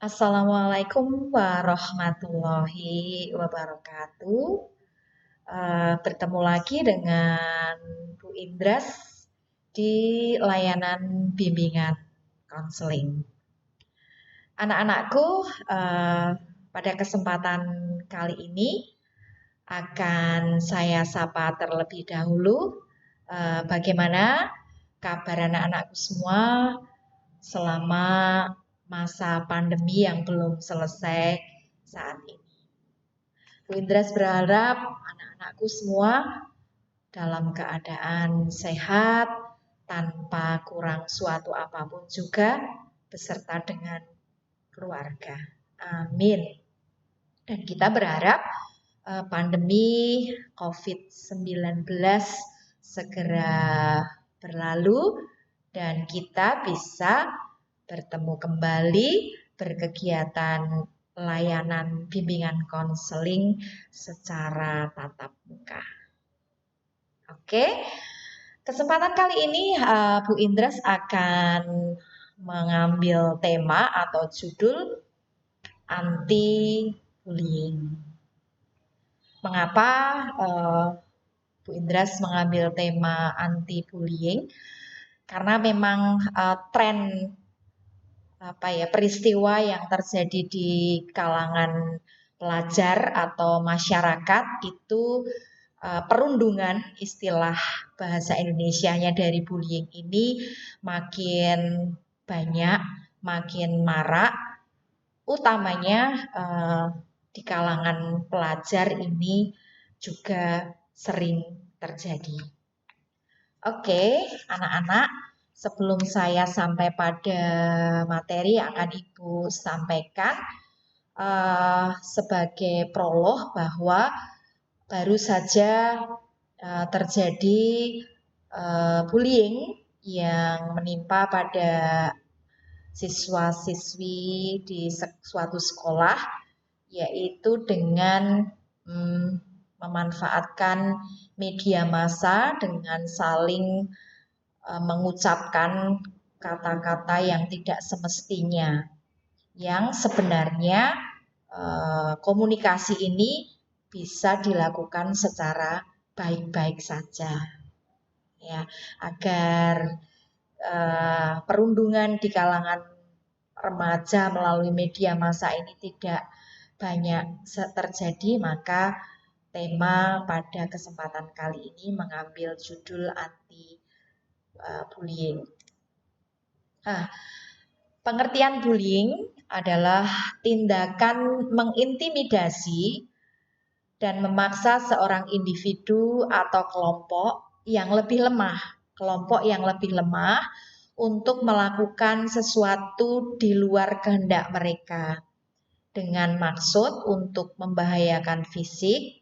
Assalamualaikum warahmatullahi wabarakatuh. Bertemu lagi dengan Bu Indras di layanan bimbingan konseling. Anak-anakku, pada kesempatan kali ini akan saya sapa terlebih dahulu. Bagaimana kabar anak-anakku semua selama masa pandemi yang belum selesai saat ini. Bu Indras berharap anak-anakku semua dalam keadaan sehat, tanpa kurang suatu apapun juga, beserta dengan keluarga. Amin. Dan kita berharap pandemi COVID-19 segera berlalu dan kita bisa bertemu kembali berkegiatan layanan bimbingan konseling secara tatap muka. Oke, kesempatan kali ini Bu Indras akan mengambil tema atau judul anti-bullying. Mengapa Bu Indras mengambil tema anti-bullying? Karena memang tren peristiwa yang terjadi di kalangan pelajar atau masyarakat itu perundungan, istilah bahasa Indonesianya dari bullying ini makin banyak, makin marak, utamanya di kalangan pelajar ini juga sering terjadi. Oke, anak-anak, sebelum saya sampai pada materi yang akan Ibu sampaikan, sebagai prolog bahwa baru saja terjadi bullying yang menimpa pada siswa-siswi di suatu sekolah, yaitu dengan memanfaatkan media massa dengan saling mengucapkan kata-kata yang tidak semestinya, yang sebenarnya komunikasi ini bisa dilakukan secara baik-baik saja, ya, agar perundungan di kalangan remaja melalui media massa ini tidak banyak terjadi. Maka tema pada kesempatan kali ini mengambil judul anti-bullying. Pengertian bullying adalah tindakan mengintimidasi dan memaksa seorang individu atau kelompok yang lebih lemah untuk melakukan sesuatu di luar kehendak mereka dengan maksud untuk membahayakan fisik,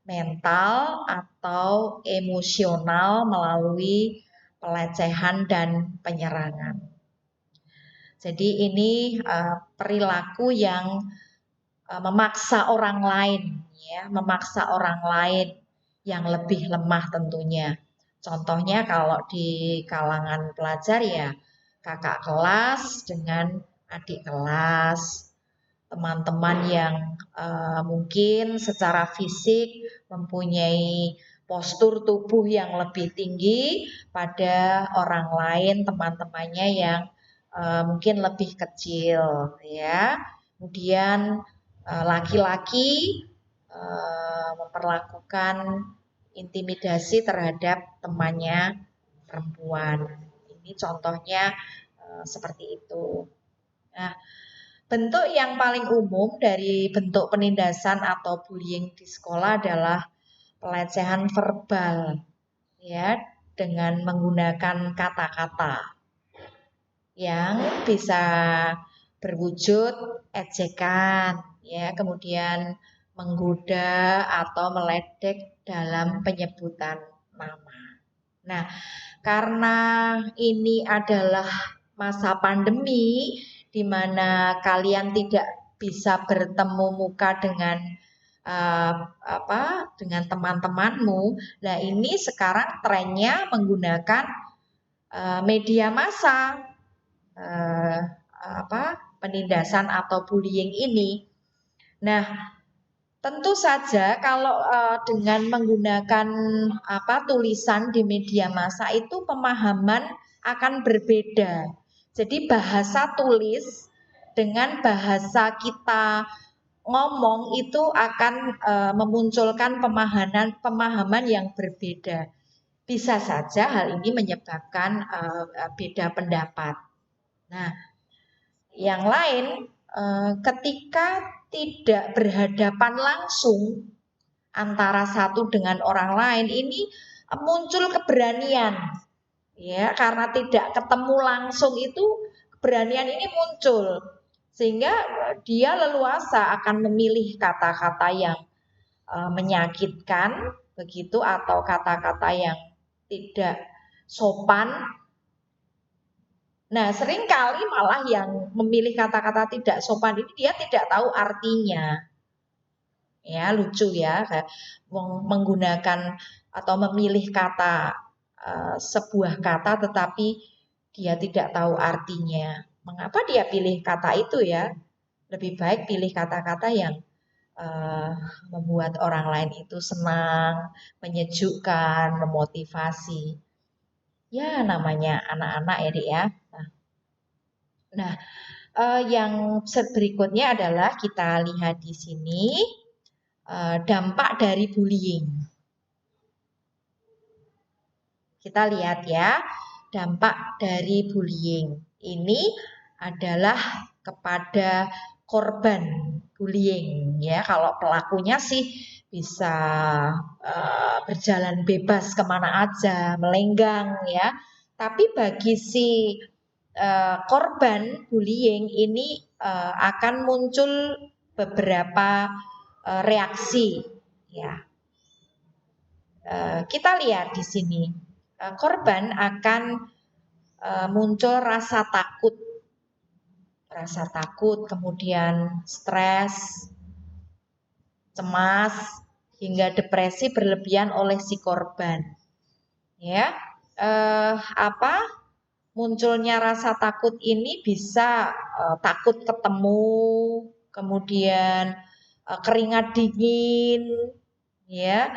mental, atau emosional melalui pelecehan dan penyerangan. Jadi ini perilaku yang memaksa orang lain, ya, memaksa orang lain yang lebih lemah tentunya. Contohnya kalau di kalangan pelajar ya kakak kelas dengan adik kelas, teman-teman yang mungkin secara fisik mempunyai postur tubuh yang lebih tinggi pada orang lain, teman-temannya yang mungkin lebih kecil, ya. Kemudian laki-laki memperlakukan intimidasi terhadap temannya perempuan. Ini contohnya seperti itu. Nah, bentuk yang paling umum dari bentuk penindasan atau bullying di sekolah adalah pelecehan verbal, ya, dengan menggunakan kata-kata yang bisa berwujud ejekan, ya, kemudian menggoda atau meledek dalam penyebutan nama. Nah, karena ini adalah masa pandemi di mana kalian tidak bisa bertemu muka dengan dengan teman-temanmu. Nah, ini sekarang trennya menggunakan media massa, penindasan atau bullying ini. Nah, tentu saja kalau dengan menggunakan tulisan di media massa itu pemahaman akan berbeda. Jadi bahasa tulis dengan bahasa kita ngomong itu akan memunculkan pemahaman yang berbeda. Bisa saja hal ini menyebabkan beda pendapat. Nah, yang lain ketika tidak berhadapan langsung antara satu dengan orang lain ini muncul keberanian, ya, karena tidak ketemu langsung itu keberanian ini muncul sehingga dia leluasa akan memilih kata-kata yang menyakitkan begitu atau kata-kata yang tidak sopan. Nah, seringkali malah yang memilih kata-kata tidak sopan ini dia tidak tahu artinya. Ya, lucu ya, menggunakan atau memilih kata sebuah kata tetapi dia tidak tahu artinya. Mengapa dia pilih kata itu ya? Lebih baik pilih kata-kata yang membuat orang lain itu senang, menyejukkan, memotivasi. Ya, namanya anak-anak ya, Dik ya. Nah, yang berikutnya adalah kita lihat di sini dampak dari bullying. Kita lihat ya, dampak dari bullying. Ini adalah kepada korban bullying ya. Kalau pelakunya sih bisa berjalan bebas kemana aja, melenggang ya. Tapi bagi si korban bullying ini akan muncul beberapa reaksi ya. Kita lihat di sini korban akan muncul rasa takut, kemudian stres, cemas, hingga depresi berlebihan oleh si korban. Ya, munculnya rasa takut ini bisa takut ketemu, kemudian keringat dingin, ya,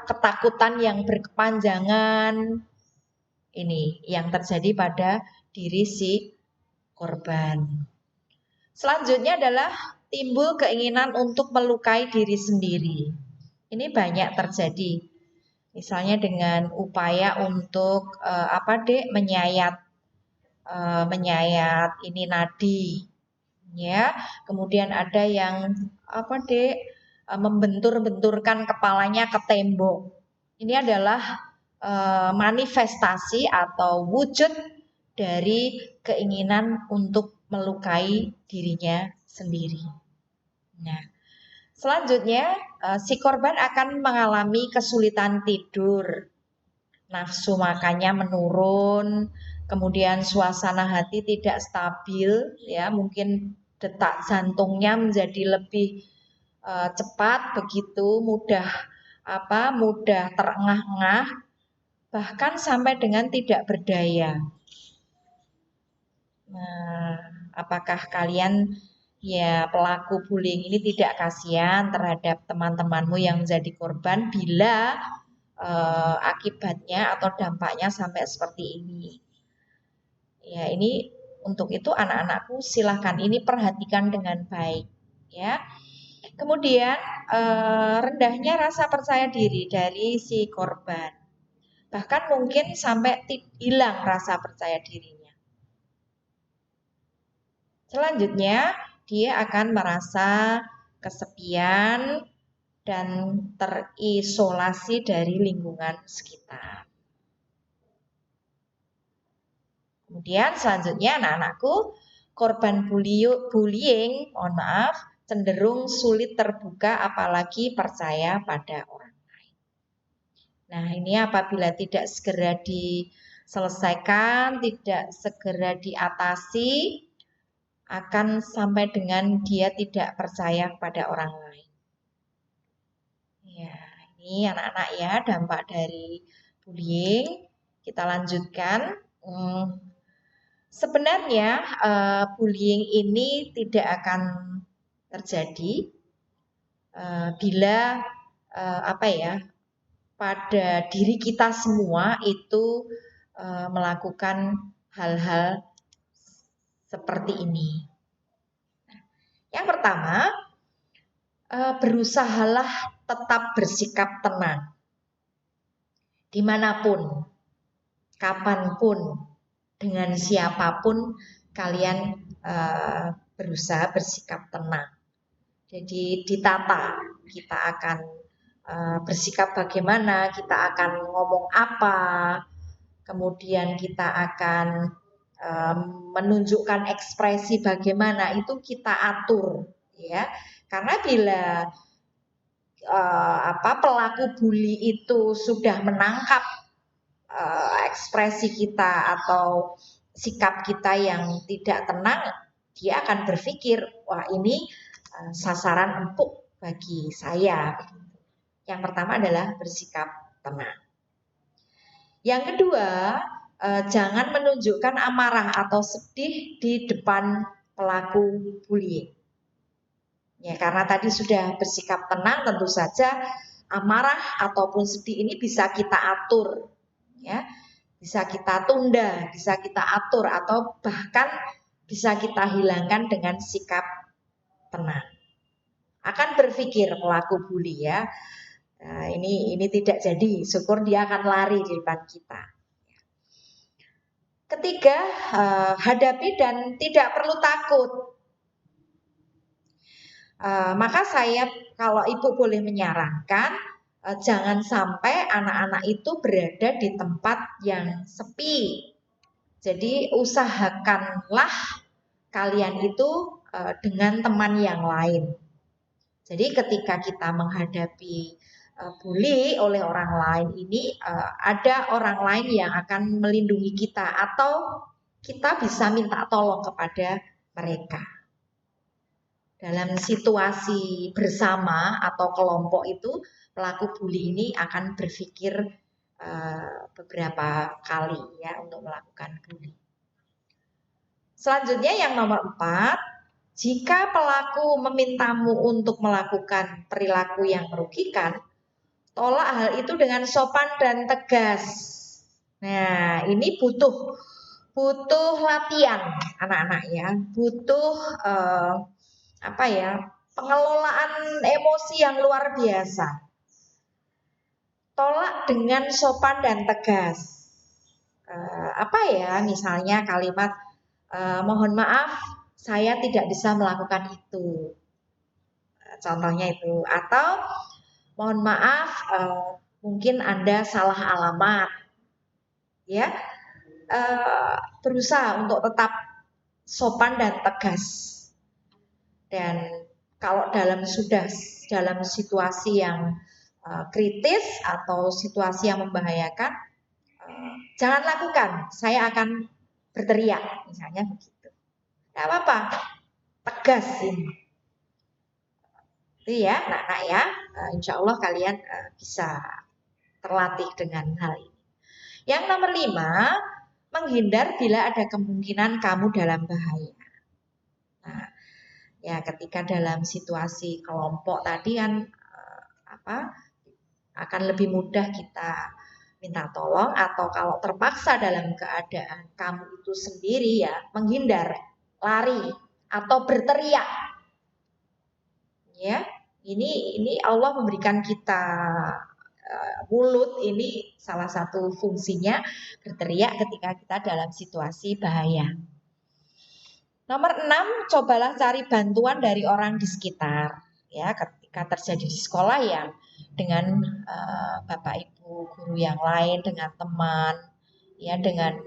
ketakutan yang berkepanjangan. Ini yang terjadi pada diri si korban. Selanjutnya adalah timbul keinginan untuk melukai diri sendiri. Ini banyak terjadi. Misalnya dengan upaya untuk menyayat ini nadi, ya. Kemudian ada yang membentur-benturkan kepalanya ke tembok. Ini adalah manifestasi atau wujud dari keinginan untuk melukai dirinya sendiri. Nah, selanjutnya si korban akan mengalami kesulitan tidur, nafsu makannya menurun, kemudian suasana hati tidak stabil, ya, mungkin detak jantungnya menjadi lebih cepat begitu, mudah terengah-engah, bahkan sampai dengan tidak berdaya. Nah, apakah kalian ya pelaku bullying ini tidak kasihan terhadap teman-temanmu yang menjadi korban bila akibatnya atau dampaknya sampai seperti ini? Ya, ini untuk itu anak-anakku silahkan ini perhatikan dengan baik, ya. Kemudian rendahnya rasa percaya diri dari si korban, bahkan mungkin sampai hilang rasa percaya dirinya. Selanjutnya dia akan merasa kesepian dan terisolasi dari lingkungan sekitar. Kemudian selanjutnya anak-anakku, korban bullying, cenderung sulit terbuka apalagi percaya pada orang lain. Nah, ini apabila tidak segera diselesaikan, tidak segera diatasi, akan sampai dengan dia tidak percaya pada orang lain. Ya, ini anak-anak ya dampak dari bullying. Kita lanjutkan. Sebenarnya bullying ini tidak akan terjadi bila pada diri kita semua itu melakukan hal-hal seperti ini. Yang pertama, berusahalah tetap bersikap tenang dimanapun, kapanpun, dengan siapapun kalian berusaha bersikap tenang. Jadi ditata, kita akan bersikap bagaimana, kita akan ngomong apa, kemudian kita akan menunjukkan ekspresi bagaimana, itu kita atur, ya. Karena bila pelaku bully itu sudah menangkap ekspresi kita atau sikap kita yang tidak tenang, dia akan berpikir, wah ini sasaran empuk bagi saya. Yang pertama adalah bersikap tenang. Yang kedua, jangan menunjukkan amarah atau sedih di depan pelaku bullying. Ya, karena tadi sudah bersikap tenang, tentu saja amarah ataupun sedih ini bisa kita atur, ya, bisa kita tunda, bisa kita atur, atau bahkan bisa kita hilangkan dengan sikap tenang. Akan berpikir pelaku bully, ya, nah, ini tidak jadi, syukur dia akan lari di depan kita. Ketiga, hadapi dan tidak perlu takut. Maka saya, kalau ibu boleh menyarankan, jangan sampai anak-anak itu berada di tempat yang sepi. Jadi usahakanlah kalian itu dengan teman yang lain. Jadi ketika kita menghadapi bully oleh orang lain ini, ada orang lain yang akan melindungi kita, atau kita bisa minta tolong kepada mereka. Dalam situasi bersama atau kelompok itu, pelaku bully ini akan berpikir beberapa kali, ya, untuk melakukan bully. Selanjutnya yang nomor 4, jika pelaku memintamu untuk melakukan perilaku yang merugikan, tolak hal itu dengan sopan dan tegas. Nah, ini butuh latihan anak-anak, ya, butuh pengelolaan emosi yang luar biasa. Tolak dengan sopan dan tegas. Misalnya kalimat, mohon maaf, saya tidak bisa melakukan itu. Contohnya itu. Atau mohon maaf, mungkin Anda salah alamat. Ya, berusaha untuk tetap sopan dan tegas. Dan kalau dalam situasi yang kritis atau situasi yang membahayakan, jangan lakukan, saya akan berteriak, misalnya begitu. Tidak apa-apa, tegas ini. Itu ya, anak-anak, ya, insya Allah kalian bisa terlatih dengan hal ini. Yang nomor 5, menghindar bila ada kemungkinan kamu dalam bahaya. Nah, ya, ketika dalam situasi kelompok tadi kan akan lebih mudah kita minta tolong, atau kalau terpaksa dalam keadaan kamu itu sendiri, ya, menghindar, lari, atau berteriak. Ya, ini Allah memberikan kita mulut, ini salah satu fungsinya berteriak ketika kita dalam situasi bahaya. Nomor 6, cobalah cari bantuan dari orang di sekitar. Ya, ketika terjadi di sekolah, ya, dengan bapak ibu guru yang lain, dengan teman, ya, dengan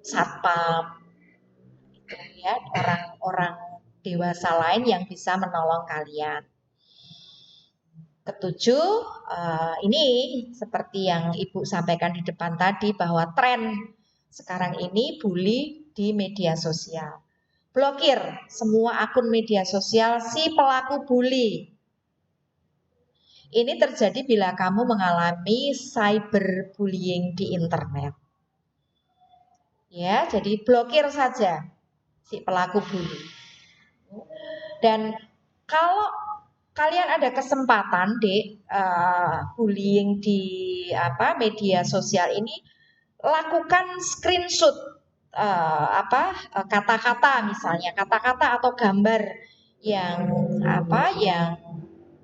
satpam, gitu, ya, orang-orang dewasa lain yang bisa menolong kalian. Ketujuh, ini seperti yang Ibu sampaikan di depan tadi, bahwa tren sekarang ini bully di media sosial. Blokir semua akun media sosial si pelaku bully. Ini terjadi bila kamu mengalami cyberbullying di internet. Ya, jadi blokir saja si pelaku bully. Dan kalau kalian ada kesempatan, Dek, bullying di media sosial ini, lakukan screenshot kata-kata, misalnya kata-kata atau gambar yang yang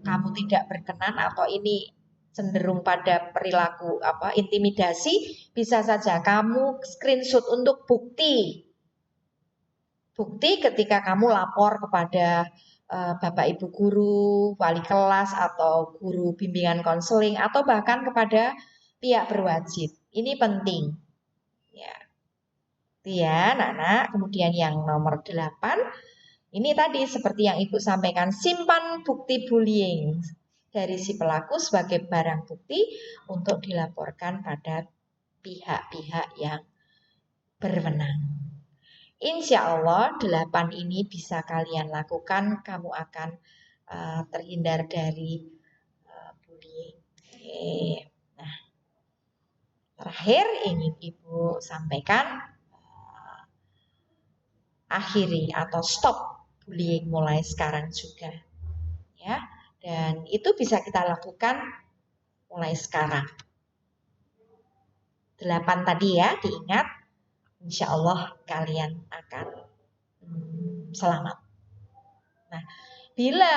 kamu tidak berkenan atau ini cenderung pada perilaku intimidasi, bisa saja kamu screenshot untuk bukti ketika kamu lapor kepada Bapak Ibu guru, wali kelas atau guru bimbingan konseling atau bahkan kepada pihak berwajib. Ini penting. Ya. Ya, anak-anak. Kemudian yang nomor 8, ini tadi seperti yang Ibu sampaikan, simpan bukti bullying dari si pelaku sebagai barang bukti untuk dilaporkan pada pihak-pihak yang berwenang. Insya Allah 8 ini bisa kalian lakukan, kamu akan terhindar dari bullying. Nah, terakhir ingin Ibu sampaikan, akhiri atau stop bullying mulai sekarang juga. Ya, dan itu bisa kita lakukan mulai sekarang. 8 tadi ya, diingat. Insya Allah kalian akan selamat. Nah, bila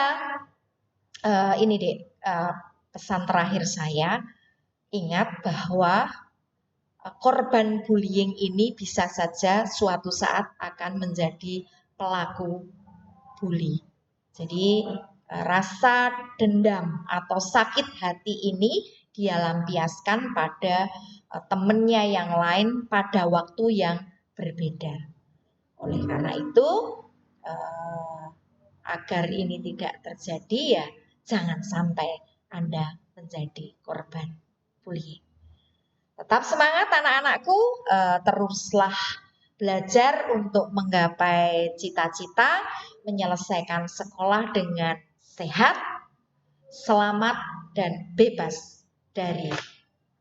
ini deh pesan terakhir saya, ingat bahwa korban bullying ini bisa saja suatu saat akan menjadi pelaku bully. Jadi rasa dendam atau sakit hati ini dia lampiaskan pada temannya yang lain pada waktu yang berbeda. Oleh karena itu, agar ini tidak terjadi, ya jangan sampai Anda menjadi korban bullying. Tetap semangat anak-anakku, teruslah belajar untuk menggapai cita-cita, menyelesaikan sekolah dengan sehat, selamat, dan bebas dari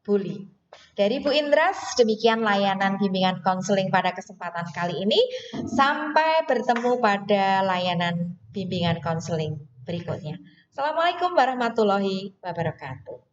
bully. Dari Bu Indras, demikian layanan bimbingan konseling pada kesempatan kali ini. Sampai bertemu pada layanan bimbingan konseling berikutnya. Assalamualaikum warahmatullahi wabarakatuh.